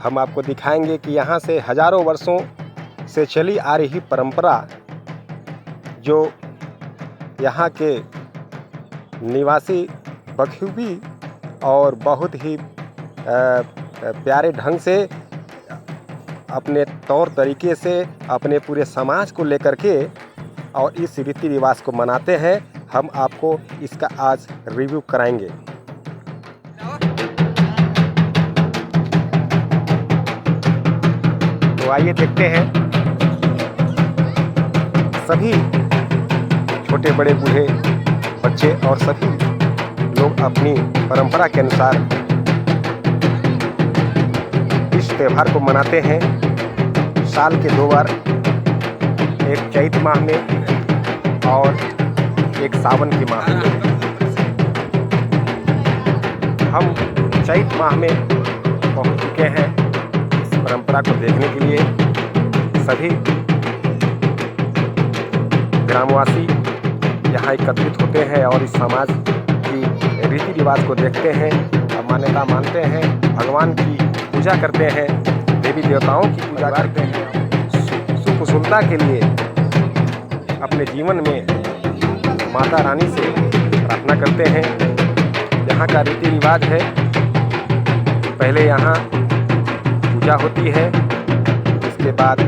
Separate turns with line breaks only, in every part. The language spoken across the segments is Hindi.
हम आपको दिखाएंगे कि यहाँ से हजारों वर्षों से चली आ रही परंपरा, जो यहाँ के निवासी बखूबी और बहुत ही प्यारे ढंग से अपने तौर तरीके से अपने पूरे समाज को लेकर के और इस रीति रिवाज को मनाते हैं। हम आपको इसका आज रिव्यू कराएंगे। तो आइए देखते हैं। सभी छोटे बड़े बूढ़े बच्चे और सभी लोग अपनी परंपरा के अनुसार इस त्यौहार को मनाते हैं। साल के 2 बार, एक चैत माह में और एक सावन के माह में। हम चैत माह में पहुंच चुके हैं इस परंपरा को देखने के लिए। सभी ग्रामवासी यहाँ एकत्रित होते हैं और इस समाज की रीति रिवाज को देखते हैं, मान्यता मानते हैं, भगवान की पूजा करते हैं, देवी देवताओं की पूजा करते हैं, सुख कुशलता के लिए अपने जीवन में माता रानी से प्रार्थना करते हैं। यहाँ का रीति रिवाज है, पहले यहाँ पूजा होती है, इसके बाद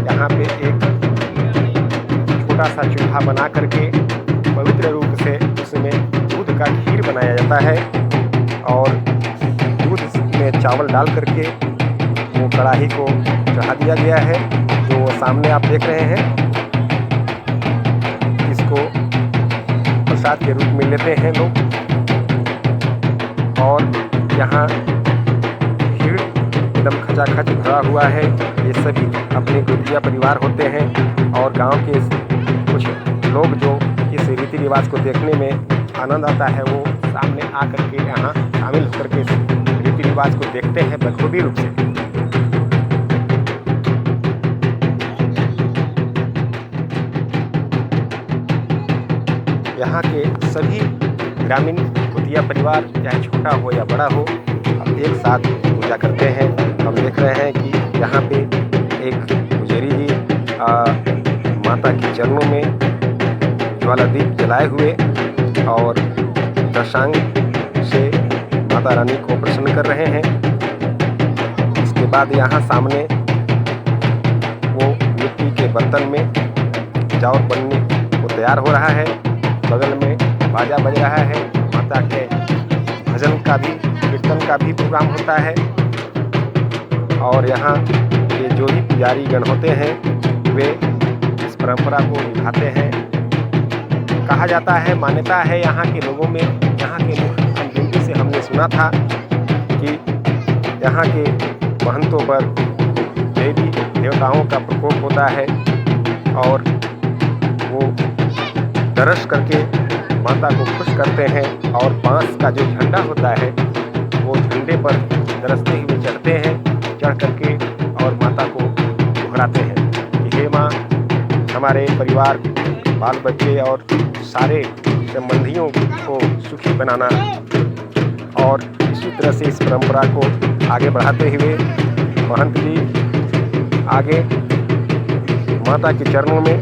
यहाँ पे एक छोटा सा चूल्हा बना करके पवित्र रूप से उसमें दूध का खीर बनाया जाता है और दूध में चावल डाल करके वो कढ़ाई को चढ़ा दिया गया है, जो सामने आप देख रहे हैं। इसको प्रसाद के रूप में लेते हैं लोग। और यहाँ भीड़ एकदम खचाखच भरा हुआ है। ये सभी अपने गोतिया परिवार होते हैं और गांव के कुछ लोग जो इस रीति रिवाज को देखने में आनंद आता है, वो सामने आकर के यहाँ शामिल होकर के इस रीति रिवाज को देखते हैं बखूबी रूप से। यहाँ के सभी ग्रामीण गोतिया परिवार, चाहे छोटा हो या बड़ा हो, एक साथ पूजा करते हैं। हम देख रहे हैं कि यहाँ पे एक पुजारी जी माता के चरणों में ज्वाला दीप जलाए हुए और दशांग से माता रानी को प्रसन्न कर रहे हैं। इसके बाद यहाँ सामने वो मिट्टी के बर्तन में चावल बनने को तैयार हो रहा है। बगल में बाजा बज रहा है, माता के भजन का भी, कीर्तन का भी प्रोग्राम होता है। और यहाँ के जो भी पुजारी गण होते हैं वे इस परंपरा को निभाते हैं। कहा जाता है, मान्यता है यहाँ के लोगों में, यहाँ के लोग से हमने सुना था कि यहाँ के महंतों पर देवी देवताओं का प्रकोप होता है और वो दर्श करके माता को खुश करते हैं और बांस का जो झंडा होता है वो झंडे पर दरसते हुए चढ़ते हैं, चढ़ करके और माता को दोहराते हैं कि हे माँ, हमारे परिवार, बाल बच्चे और सारे संबंधियों को सुखी बनाना। और इसी तरह से इस परंपरा को आगे बढ़ाते हुए महंत जी आगे माता के चरणों में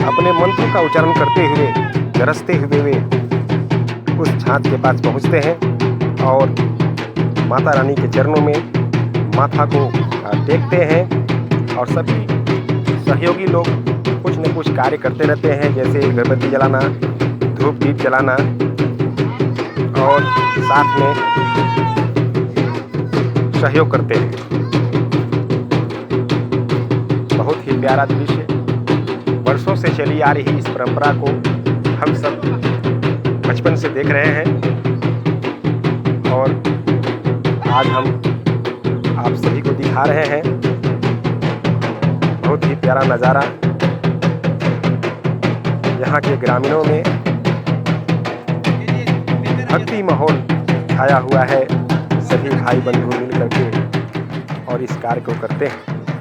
अपने मंत्रों का उच्चारण करते हुए, गरजते हुए वे उस छाछ के पास पहुंचते हैं और माता रानी के चरणों में माथा को टेकते हैं। और सभी सहयोगी लोग कुछ न कुछ कार्य करते रहते हैं, जैसे अगरबत्ती जलाना, धूप दीप जलाना और साथ में सहयोग करते हैं। बहुत ही प्यारा दृश्य, वर्षों से चली आ रही इस परंपरा को हम सब बचपन से देख रहे हैं और आज हम आप सभी को दिखा रहे हैं। बहुत ही प्यारा नज़ारा यहाँ के ग्रामीणों में भक्ति माहौल छाया हुआ है। सभी भाई बंधु मिल करके और इस कार्य को करते हैं।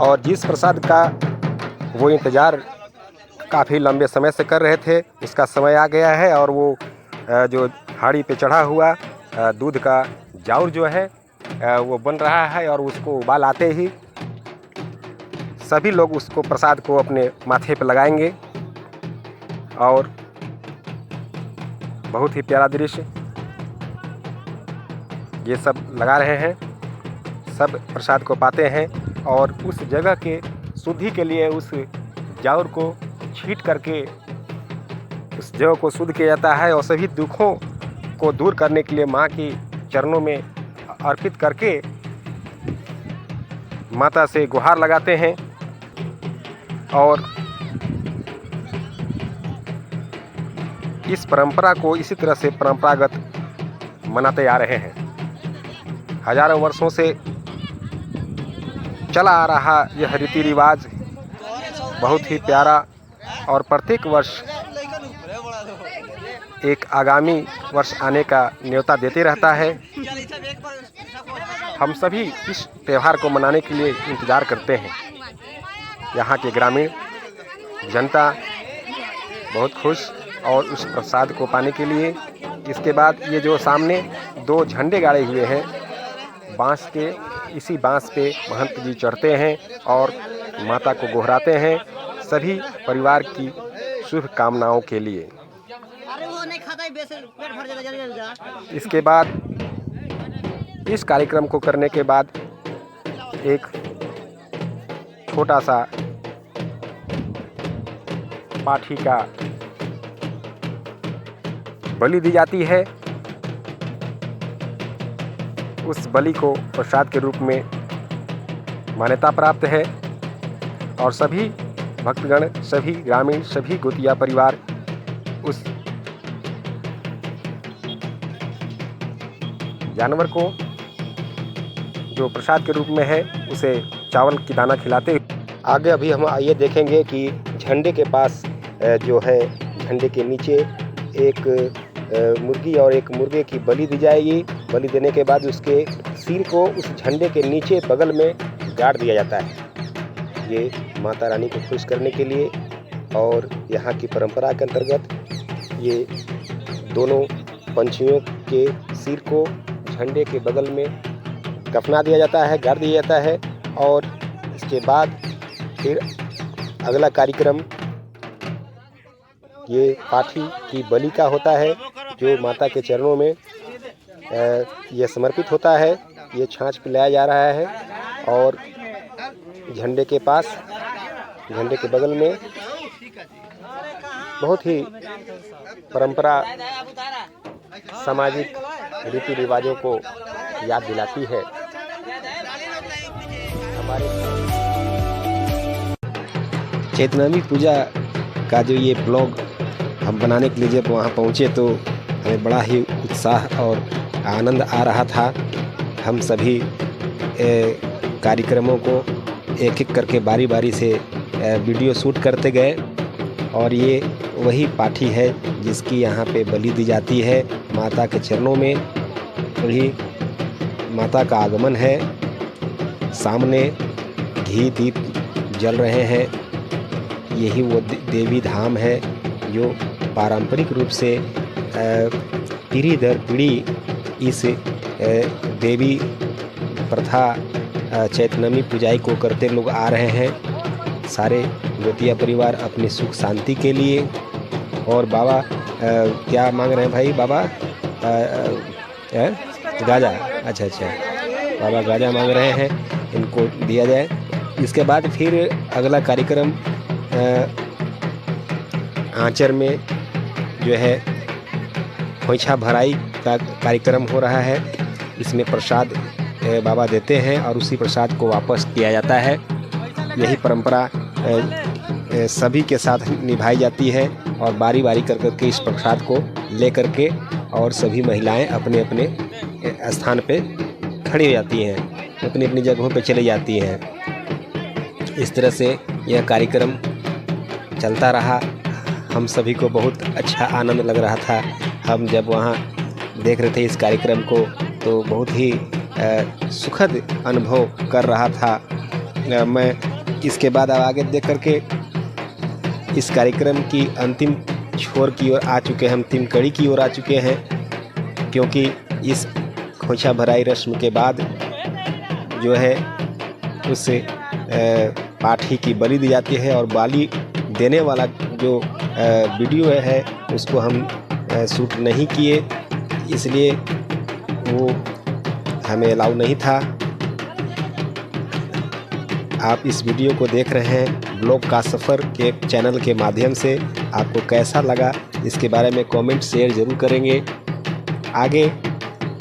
और जिस प्रसाद का वो इंतज़ार काफ़ी लंबे समय से कर रहे थे, उसका समय आ गया है। और वो जो हांडी पे चढ़ा हुआ दूध का जाउर जो है वो बन रहा है। और उसको उबाल आते ही सभी लोग उसको प्रसाद को अपने माथे पर लगाएंगे। और बहुत ही प्यारा दृश्य ये सब लगा रहे हैं, सब प्रसाद को पाते हैं। और उस जगह के शुद्धि के लिए उस जाउर को छीट करके उस जगह को शुद्ध किया जाता है। और सभी दुखों को दूर करने के लिए माँ की चरणों में अर्पित करके माता से गुहार लगाते हैं। और इस परंपरा को इसी तरह से परंपरागत मनाते आ रहे हैं। हजारों वर्षों से चला आ रहा यह रीति रिवाज बहुत ही प्यारा और प्रत्येक वर्ष एक आगामी वर्ष आने का न्योता देते रहता है। हम सभी इस त्यौहार को मनाने के लिए इंतज़ार करते हैं। यहाँ के ग्रामीण जनता बहुत खुश और उस प्रसाद को पाने के लिए। इसके बाद ये जो सामने दो झंडे गाड़े हुए हैं बांस के, इसी बांस पे महंत जी चढ़ते हैं और माता को गोहराते हैं सभी परिवार की शुभ कामनाओं के लिए। इसके बाद इस कार्यक्रम को करने के बाद एक छोटा सा पाठी का बलि दी जाती है। उस बलि को प्रसाद के रूप में मान्यता प्राप्त है। और सभी भक्तगण, सभी ग्रामीण, सभी गोतिया परिवार उस जानवर को जो प्रसाद के रूप में है उसे चावल की दाना खिलाते। आगे अभी हम आइए देखेंगे कि झंडे के पास जो है झंडे के नीचे एक मुर्गी और एक मुर्गे की बलि दी जाएगी। बलि देने के बाद उसके सिर को उस झंडे के नीचे बगल में गाड़ दिया जाता है। ये माता रानी को खुश करने के लिए और यहाँ की परंपरा के अंतर्गत ये दोनों पंछियों के सिर को झंडे के बगल में दफना दिया जाता है, गाड़ दिया जाता है। और इसके बाद फिर अगला कार्यक्रम ये पाठी की बलि का होता है जो माता के चरणों में ये समर्पित होता है। ये छाछ पिलाया जा रहा है और झंडे के पास, झंडे के बगल में बहुत ही परंपरा सामाजिक रीति रिवाजों को याद दिलाती है। हमारे चैतनवी पूजा का जो ये ब्लॉग हम बनाने के लिए जब वहाँ पहुँचे तो हमें बड़ा ही उत्साह और आनंद आ रहा था। हम सभी कार्यक्रमों को एक एक करके बारी बारी से वीडियो शूट करते गए। और ये वही पाठी है जिसकी यहाँ पे बलि दी जाती है माता के चरणों में। वही माता का आगमन है। सामने घी दीप जल रहे हैं। यही वो देवी धाम है जो पारंपरिक रूप से पीढ़ी दर पीढ़ी इस देवी प्रथा चैतनवी पूजाई को करते लोग आ रहे हैं। सारे गोतिया परिवार अपनी सुख शांति के लिए। और बाबा क्या मांग रहे हैं भाई? बाबा गाजा, अच्छा बाबा गाजा मांग रहे हैं, इनको दिया जाए। इसके बाद फिर अगला कार्यक्रम आंचर में जो है खोइछा भराई का कार्यक्रम हो रहा है। इसमें प्रसाद बाबा देते हैं और उसी प्रसाद को वापस किया जाता है। यही परंपरा सभी के साथ निभाई जाती है और बारी बारी कर करके इस प्रसाद को ले करके और सभी महिलाएं अपने अपने स्थान पे खड़ी हो जाती हैं, अपनी अपनी जगहों पे चली जाती हैं। इस तरह से यह कार्यक्रम चलता रहा। हम सभी को बहुत अच्छा आनंद लग रहा था। हम जब वहाँ देख रहे थे इस कार्यक्रम को तो बहुत ही सुखद अनुभव कर रहा था। मैं इसके बाद अब आगे देख करके इस कार्यक्रम की अंतिम छोर की ओर आ चुके हैं, अंतिम कड़ी की ओर आ चुके हैं, क्योंकि इस खोइछा भराई रस्म के बाद जो है उस पाठी की बलि दी जाती है, और बलि देने वाला जो वीडियो है उसको हम शूट नहीं किए, इसलिए वो हमें अलाउ नहीं था। आप इस वीडियो को देख रहे हैं ब्लॉग का सफ़र के चैनल के माध्यम से। आपको कैसा लगा इसके बारे में कमेंट शेयर ज़रूर करेंगे। आगे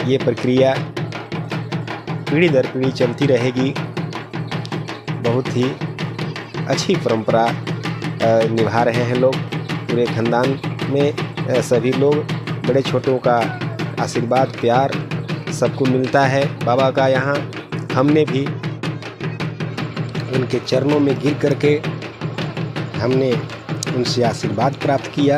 ये प्रक्रिया पीढ़ी दर पीढ़ी चलती रहेगी। बहुत ही अच्छी परंपरा निभा रहे हैं लोग पूरे खानदान में। सभी लोग बड़े छोटों का आशीर्वाद प्यार सबको मिलता है बाबा का। यहाँ हमने भी उनके चरणों में गिर करके हमने उनसे आशीर्वाद प्राप्त किया।